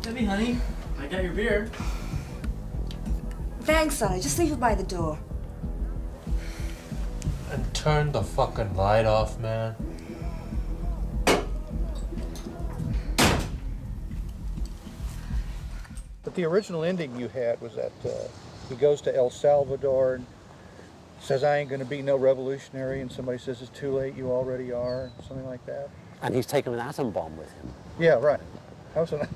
Debbie, honey, I got your beer. Thanks, Sonny. Just leave it by the door. And turn the fucking light off, man. But the original ending you had was that he goes to El Salvador and says, I ain't going to be no revolutionary, and somebody says, it's too late, you already are, something like that. And he's taken an atom bomb with him. Yeah, right. That was an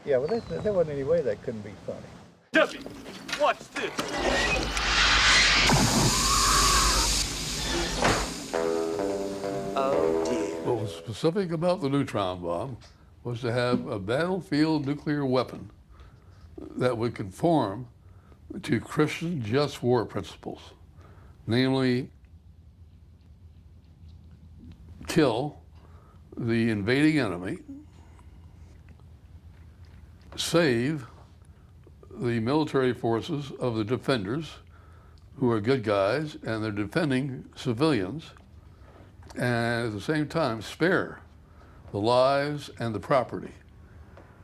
yeah, well, there wasn't any way that couldn't be funny. Debbie, watch this. Oh, dear. What was specific about the neutron bomb was to have a battlefield nuclear weapon that would conform to Christian just war principles, namely kill the invading enemy, save the military forces of the defenders, who are good guys, and they're defending civilians, and at the same time spare the lives and the property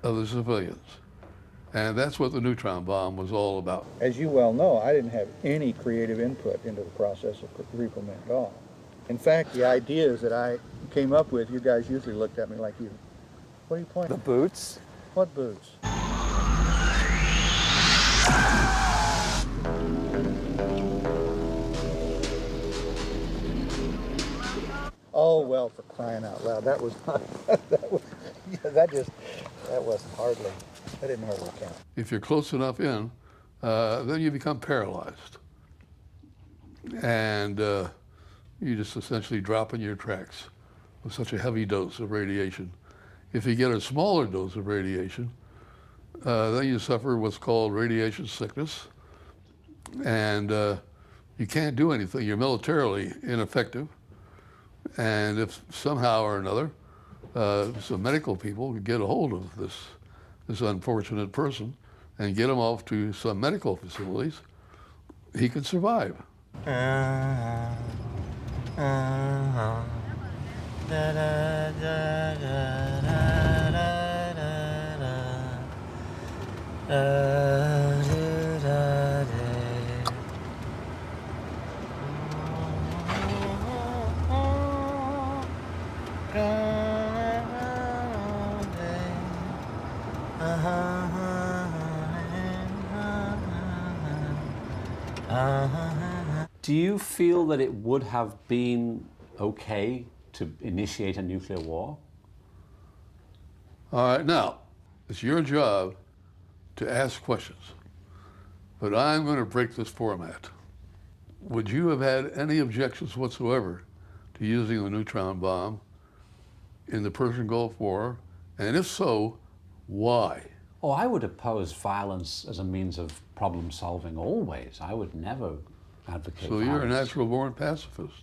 of the civilians. And that's what the neutron bomb was all about. As you well know, I didn't have any creative input into the process of Repo Man at all. In fact, the ideas that I came up with, you guys usually looked at me like you. What are you pointing? The boots? What boots? Oh, well, for crying out loud. That was not, that wasn't hardly, that didn't hardly count. If you're close enough in, then you become paralyzed. And you just essentially drop in your tracks with such a heavy dose of radiation. If you get a smaller dose of radiation, then you suffer what's called radiation sickness. And you can't do anything. You're militarily ineffective. And if somehow or another some medical people could get a hold of this unfortunate person and get him off to some medical facilities, he could survive. Do you feel that it would have been okay to initiate a nuclear war? All right, now, it's your job to ask questions, but I'm going to break this format. Would you have had any objections whatsoever to using the neutron bomb in the Persian Gulf War? And if so, why? Oh, I would oppose violence as a means of problem solving always. I would never advocate So violence. you're a natural-born pacifist.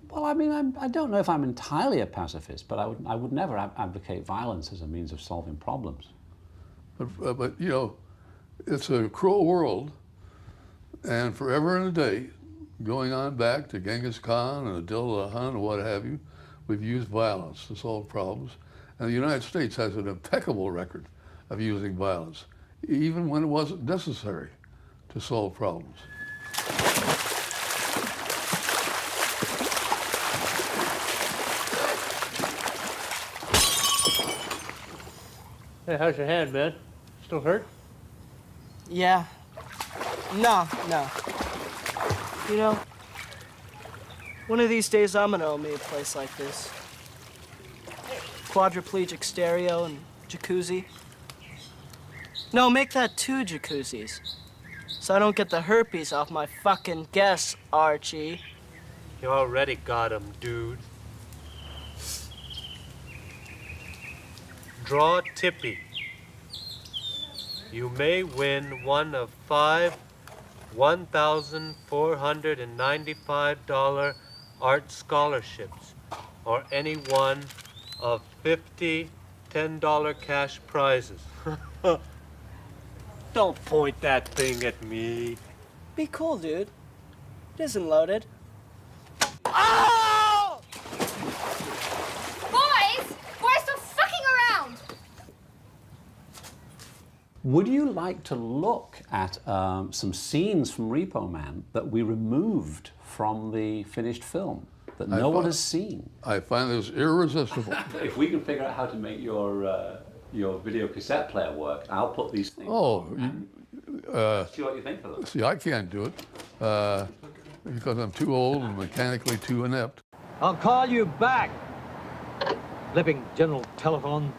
Well, I mean, I don't know if I'm entirely a pacifist, but I would never advocate violence as a means of solving problems. But you know, it's a cruel world, and forever and a day, going on back to Genghis Khan and Adil Khan and what have you, we've used violence to solve problems. And the United States has an impeccable record of using violence, even when it wasn't necessary to solve problems. Hey, how's your hand, man? Still hurt? Yeah. No. You know, one of these days I'm gonna own me a place like this. Quadriplegic stereo and jacuzzi. No, make that 2 jacuzzis. So I don't get the herpes off my fucking guests, Archie. You already got him, dude. Draw Tippy. You may win one of 5 $1,495 art scholarships, or any one of 50 $10 cash prizes. Don't point that thing at me. Be cool, dude. It isn't loaded. Boys! Boys, stop fucking around! Would you like to look at some scenes from Repo Man that we removed from the finished film that no one has seen? I find this irresistible. If we can figure out how to make your video cassette player work, I'll put these things. Oh, See what you think of them. see, I can't do it because I'm too old and mechanically too inept. I'll call you back. Living general telephone.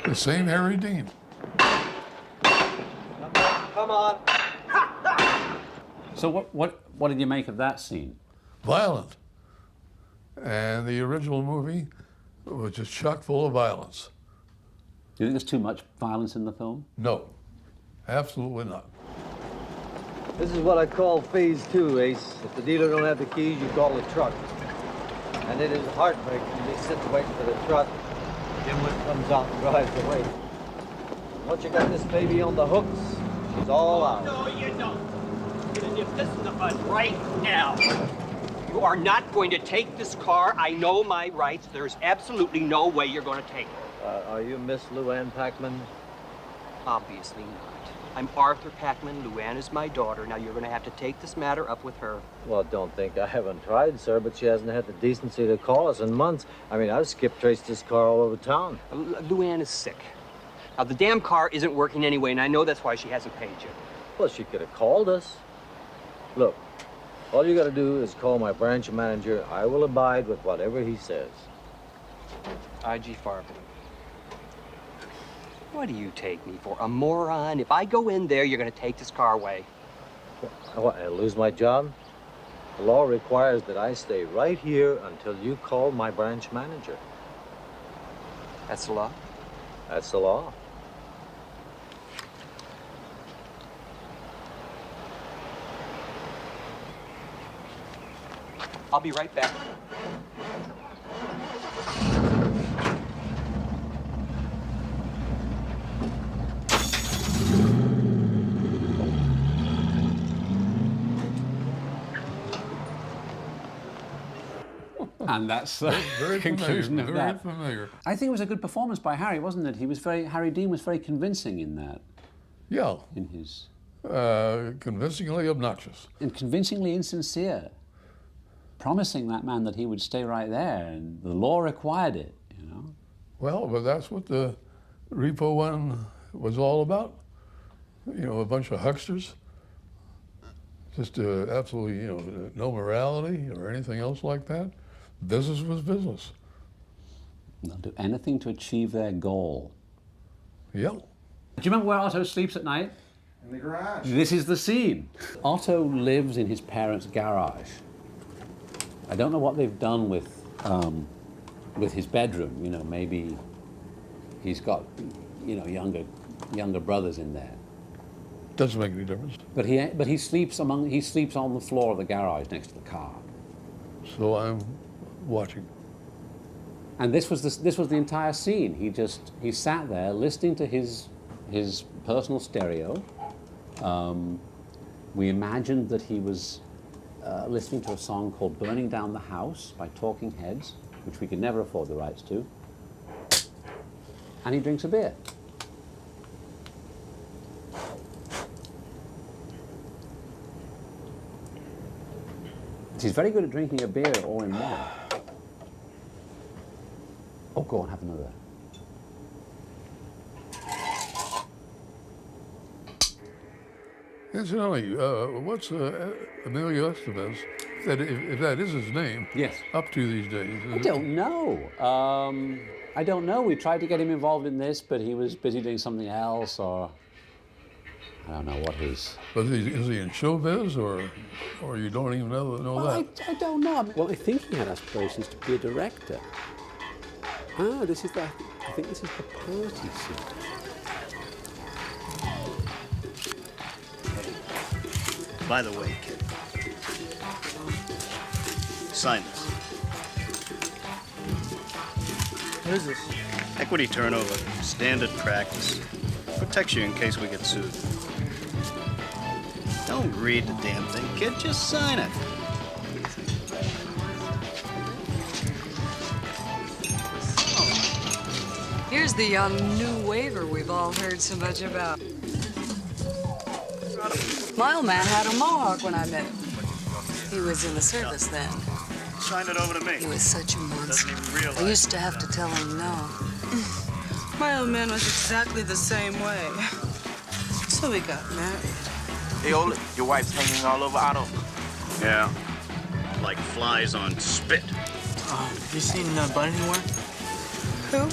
The same Harry Dean. Come on. So what did you make of that scene? Violent. And the original movie was just chock full of violence. Do you think there's too much violence in the film? No, absolutely not. This is what I call phase 2, Ace. If the dealer don't have the keys, you call the truck. And it is heartbreaking. You sit waiting for the truck. Dimwit comes out and drives away. Once you got this baby on the hooks, she's all out. No, you don't. If this is right now, you are not going to take this car. I know my rights. There's absolutely no way you're going to take it. Are you Miss Luann Packman? Obviously not. I'm Arthur Packman. Luann is my daughter. Now you're going to have to take this matter up with her. Well, don't think I haven't tried, sir, but she hasn't had the decency to call us in months. I mean, I've skip-traced this car all over town. Luann is sick. Now, the damn car isn't working anyway, and I know that's why she hasn't paid you. Well, she could have called us. Look, all you got to do is call my branch manager. I will abide with whatever he says. I.G. Farben. What do you take me for, a moron? If I go in there, you're going to take this car away. What, I'll lose my job? The law requires that I stay right here until you call my branch manager. That's the law? That's the law. I'll be right back. And that's the Very conclusion familiar, of very that. familiar. I think it was a good performance by Harry, wasn't it? Harry Dean was very convincing in that. Yeah, In his convincingly obnoxious. and convincingly insincere, promising that man that he would stay right there, and the law required it. You know. Well, but that's what the Repo one was all about. You know, a bunch of hucksters. Just absolutely, you know, no morality or anything else like that. Business was business. They'll do anything to achieve their goal. Yeah. Do you remember where Otto sleeps at night? In the garage. This is the scene. Otto lives in his parents' garage. I don't know what they've done with his bedroom. You know, maybe he's got, you know, younger brothers in there. Doesn't make any difference. But he sleeps on the floor of the garage next to the car. So I'm watching. And this was the entire scene. He sat there listening to his personal stereo. We imagined that he was listening to a song called "Burning Down the House" by Talking Heads, which we could never afford the rights to. And he drinks a beer. He's very good at drinking a beer all in one. Oh, go on, have another. Incidentally, what's Emilio Estevez, if that is his name, Yes. up to these days? I don't know. I don't know. We tried to get him involved in this, but he was busy doing something else, or... I don't know what his... But is he in showbiz, or you don't even know that? I don't know. Well, I think he had aspirations to be a director. Ah, this is the... I think this is the party scene. By the way, kid, sign this. What is this? Equity turnover, standard practice. Protects you in case we get sued. Don't read the damn thing, kid, just sign it. Here's the new waiver we've all heard so much about. My old man had a mohawk when I met him. He was in the service then. Sign it over to me. He was such a monster. Doesn't even realize. I used to have to tell him no. My old man was exactly the same way. So we got married. Hey, Ola, your wife's hanging all over Otto. Yeah, like flies on spit. Have you seen Bud anywhere? Who?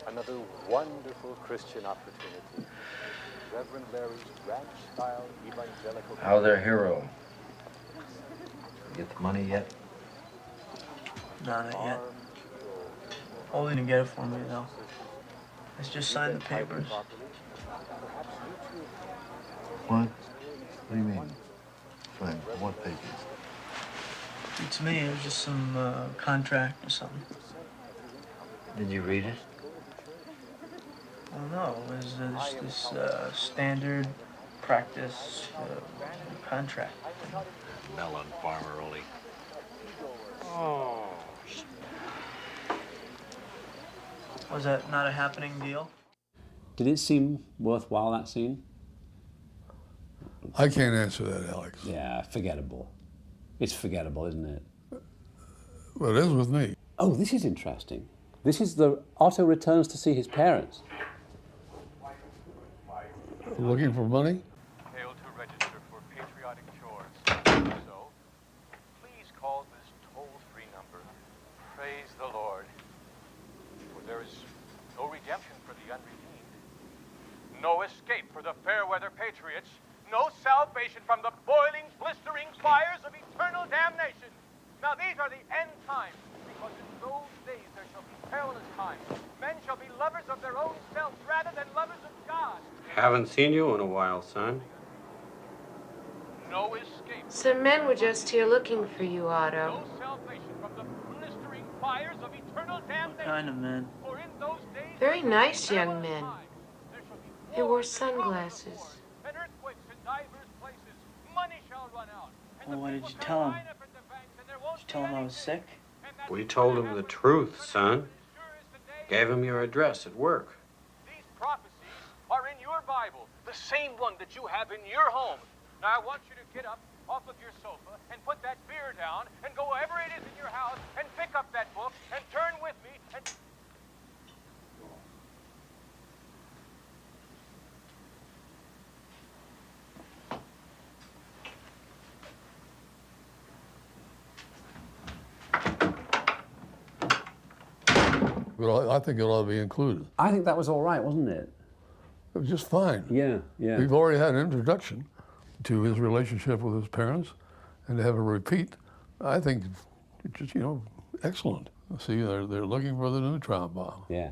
Another wonderful Christian opportunity. Reverend Larry's ranch-style evangelical... How their hero? Get the money yet? No, not yet. Ole didn't get it for me, though. Let's just sign the papers. What? What do you mean? Fine. What papers? To me, it was just some contract or something. Did you read it? I don't know. It was this standard practice contract. Melon farmer, Ole. Oh. Was that not a happening deal? Did it seem worthwhile, that scene? I can't answer that, Alex. Yeah, forgettable. It's forgettable, isn't it? Well, it is with me. Oh, this is interesting. This is the Otto returns to see his parents. Looking for money? Failed to register for patriotic chores. So, please call this toll-free number. Praise the Lord. For there is no redemption for the unredeemed. No escape for the fair-weather patriots. No salvation from the boiling, blistering fires of eternal damnation. Now these are the end times, because in those days there shall be perilous times. Men shall be lovers of their own selves rather than lovers of God. Haven't seen you in a while, son. No escape. Some men were just here looking for you, Otto. No salvation from the blistering fires of eternal damnation. What kind of men? For in those days Very nice young men. They wore sunglasses. and earthquakes in divers places. Money shall run out. Well, what did you tell him? Did you tell him I was sick? We told him the truth, son. Gave him your address at work. These prophecies are in your Bible, the same one that you have in your home. Now I want you to get up off of your sofa and put that beer down and go wherever it is in your house and pick up that book and turn with me and... But I think it ought to be included. I think that was all right, wasn't it? It was just fine. Yeah, yeah. We've already had an introduction to his relationship with his parents, and to have a repeat, I think, just, you know, excellent. See, they're looking for the neutron bomb. Yeah.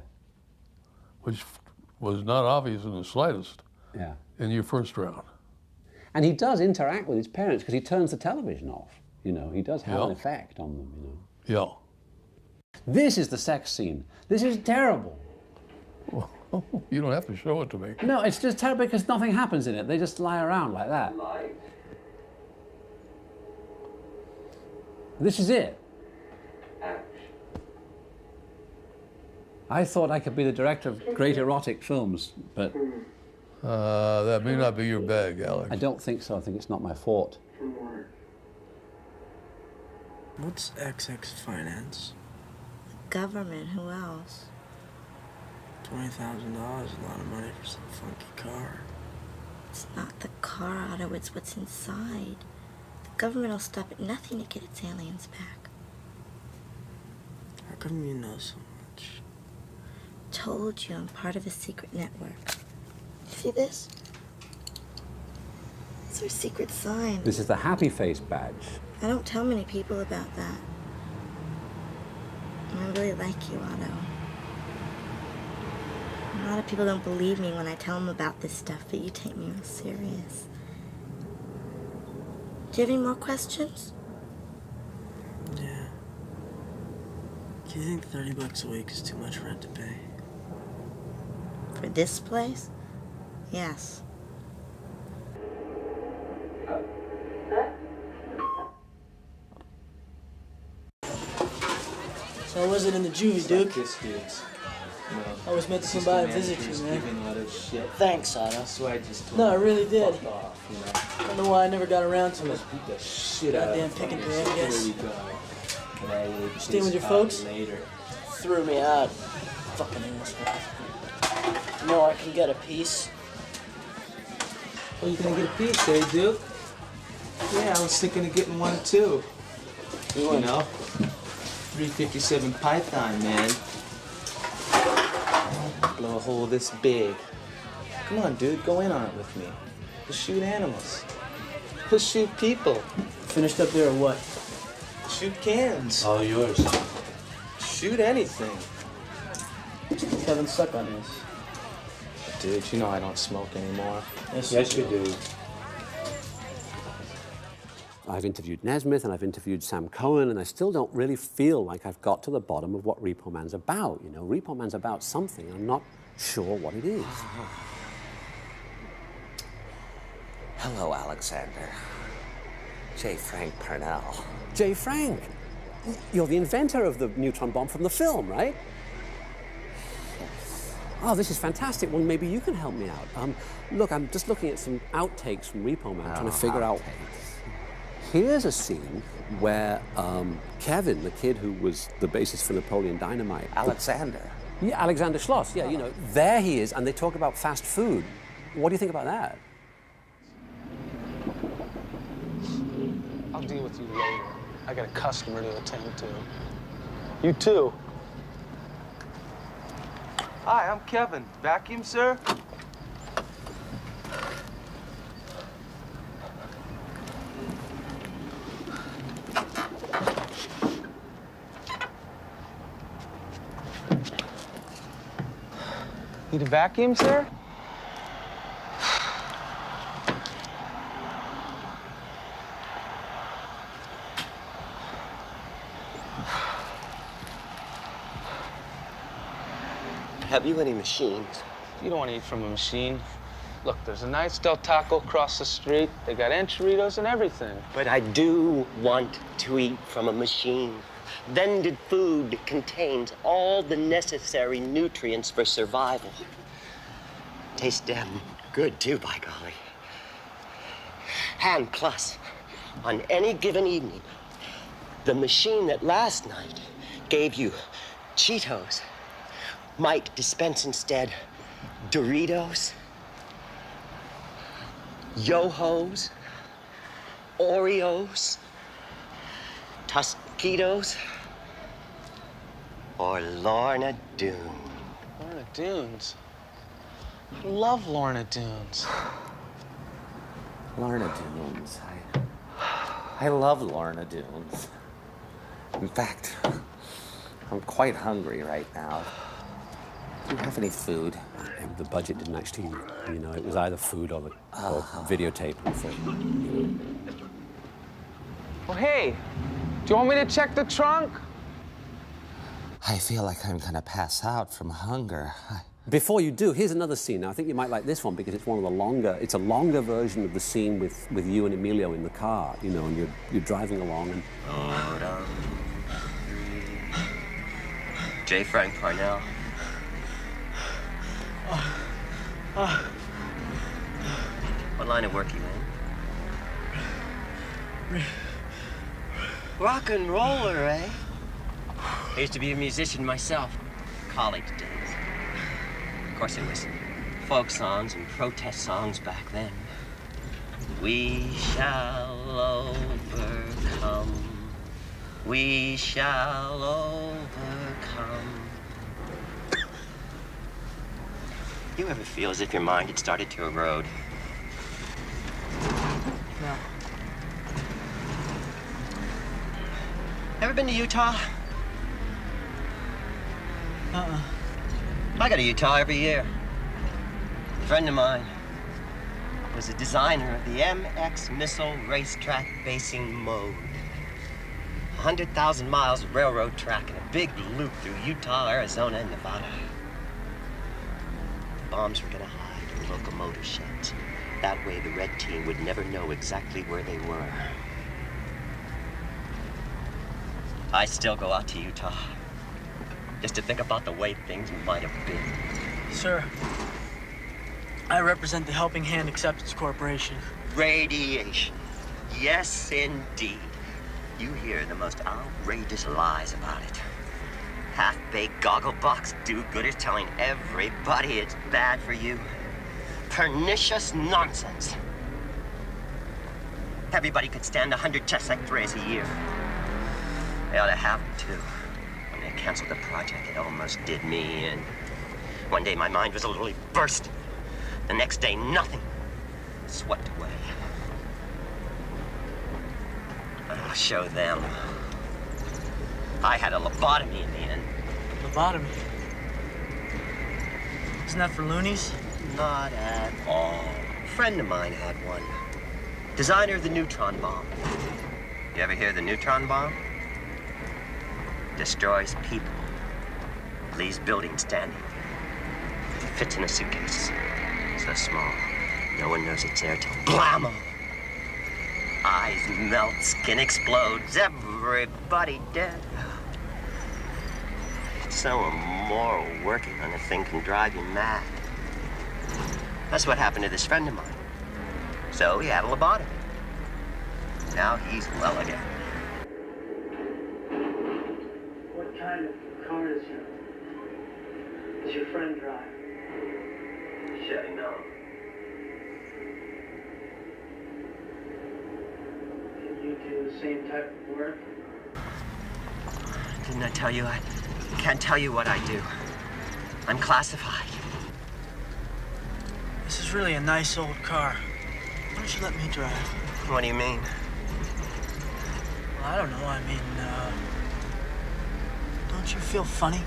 Which was not obvious in the slightest. Yeah. In your first round. And he does interact with his parents because he turns the television off. You know, he does have Yeah. an effect on them, you know. Yeah. This is the sex scene. This is terrible. Well, you don't have to show it to me. No, it's just terrible because nothing happens in it. They just lie around like that. This is it. I thought I could be the director of great erotic films, but... That may not be your bag, Alex. I don't think so. I think it's not my fault. What's XX Finance? Government, who else? $20,000 is a lot of money for some funky car. It's not the car, Otto, it's what's inside. The government will stop at nothing to get its aliens back. How come you know so much? told you I'm part of a secret network. See this? It's our secret sign. This is the happy face badge. I don't tell many people about that. And I really like you, Otto. A lot of people don't believe me when I tell them about this stuff, but you take me real serious. Do you have any more questions? Yeah. Do you think $30 a week is too much rent to pay? For this place? Yes. So how was it in the juvie, Duke? I was meant to come by and visit you, man. Thanks, Otto. So I just No, I really did. off, you know. I don't know why I never got around to it. Beat the shit out Goddamn of pick and him. pay, I guess. There we go. Can I Staying with your folks? later? Threw me out. Fucking asshole. You know I can get a piece. Well, you gonna get a piece, eh, Duke? Yeah, I was thinking of getting one too. You know, 357 Python, man. Blow a hole this big. Come on, dude, go in on it with me. We'll shoot animals. We'll shoot people. Finished up there or what? Shoot cans. All yours. Shoot anything. Kevin, suck on this. Dude, you know I don't smoke anymore. Yes, you do. I've interviewed Nesmith and I've interviewed Sam Cohen, and I still don't really feel like I've got to the bottom of what Repo Man's about. You know, Repo Man's about something. I'm not sure what it is. Hello, Alexander. J. Frank Parnell. J. Frank, you're the inventor of the neutron bomb from the film, right? Oh, this is fantastic. Well, maybe you can help me out. Look, I'm just looking at some outtakes from Repo Man, trying to figure out. Here's a scene where Kevin, the kid who was the bassist for Napoleon Dynamite. Alexander. Yeah, Alexander Schloss. Yeah, you know, there he is, and they talk about fast food. What do you think about that? I'll deal with you later. I got a customer to attend to. You too. Hi, I'm Kevin. Vacuum, sir? Need a vacuum, sir? Have you any machines? You don't want to eat from a machine. Look, there's a nice Del Taco across the street. They got enchiladas and everything. But I do want to eat from a machine. Vended food contains all the necessary nutrients for survival. Tastes damn good, too, by golly. And plus, on any given evening, the machine that last night gave you Cheetos might dispense instead Doritos, Yo-Hos, Oreos, Tostitos, or Lorna Doone. Lorna Doones? I love Lorna Doones. Lorna Doones. I love Lorna Doones. In fact, I'm quite hungry right now. Do you have any food? The budget didn't actually, you know, it was either food or videotape. Well, hey, do you want me to check the trunk? I feel like I'm gonna pass out from hunger. Before you do, here's another scene. Now, I think you might like this one because it's one of the longer, it's a longer version of the scene with you and Emilio in the car, you know, and you're driving along and... J. Frank Parnell. What line of work are you in? Rock and roller, eh? I used to be a musician myself, college days. Of course, it was folk songs and protest songs back then. We shall overcome. We shall overcome. You ever feel as if your mind had started to erode? No. Ever been to Utah? Uh-uh. I go to Utah every year. A friend of mine was a designer of the MX missile racetrack basing mode. 100,000 miles of railroad track and a big loop through Utah, Arizona, and Nevada. The bombs were gonna hide in locomotive sheds. That way the red team would never know exactly where they were. I still go out to Utah just to think about the way things might have been. Sir, I represent the Helping Hand Acceptance Corporation. Radiation. Yes, indeed. You hear the most outrageous lies about it. Half-baked goggle-box do-gooders telling everybody it's bad for you. Pernicious nonsense. Everybody could stand 100 chest X-rays a year. They ought to have them, too. When they canceled the project, it almost did me in. One day, my mind was literally burst. The next day, nothing. Swept away. I'll show them. I had a lobotomy in the end. Lobotomy? Isn't that for loonies? Not at all. A friend of mine had one. Designer of the Neutron Bomb. You ever hear of the Neutron Bomb? Destroys people. Leaves buildings standing. Fits in a suitcase. So small, no one knows it's there till blammo! Eyes melt, skin explodes, everybody dead. It's so immoral working on a thing can drive you mad. That's what happened to this friend of mine. So he had a lobotomy. Now he's well again. What kind of car does your friend drive? Chevy, no. Can you do the same type of work? Didn't I tell you? I can't tell you what I do. I'm classified. This is really a nice old car. Why don't you let me drive? What do you mean? Well, I don't know. I mean, don't you feel funny?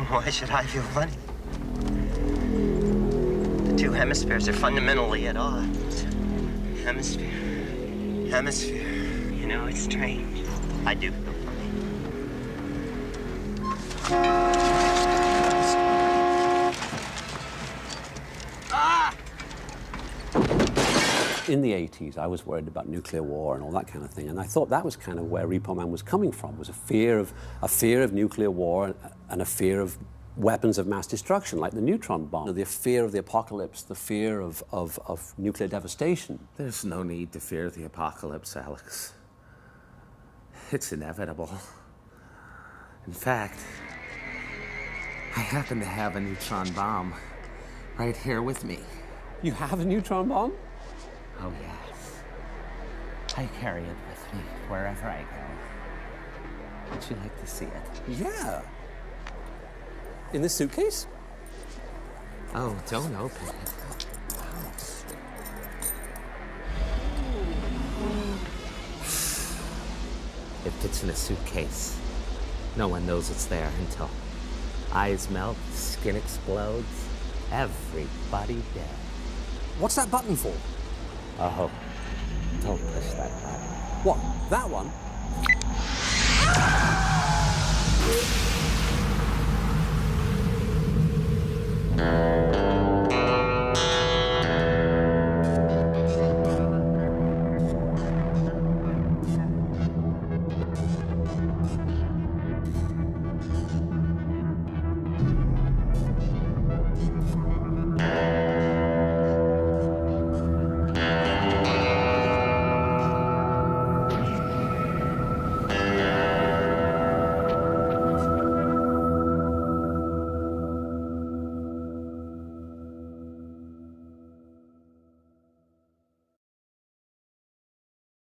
Why should I feel funny? The two hemispheres are fundamentally at odds. Hemisphere. You know, it's strange. I do feel funny. In the 80s, I was worried about nuclear war and all that kind of thing, and I thought that was kind of where Repo Man was coming from, was a fear of nuclear war and a fear of weapons of mass destruction, like the neutron bomb, the fear of the apocalypse, the fear of nuclear devastation. There's no need to fear the apocalypse, Alex. It's inevitable. In fact, I happen to have a neutron bomb right here with me. You have a neutron bomb? Oh, yes. I carry it with me wherever I go. Would you like to see it? Yeah. In the suitcase? Oh, don't open it. It fits in a suitcase. No one knows it's there until eyes melt, skin explodes, everybody dead. What's that button for? Oh, don't push that button. What, that one?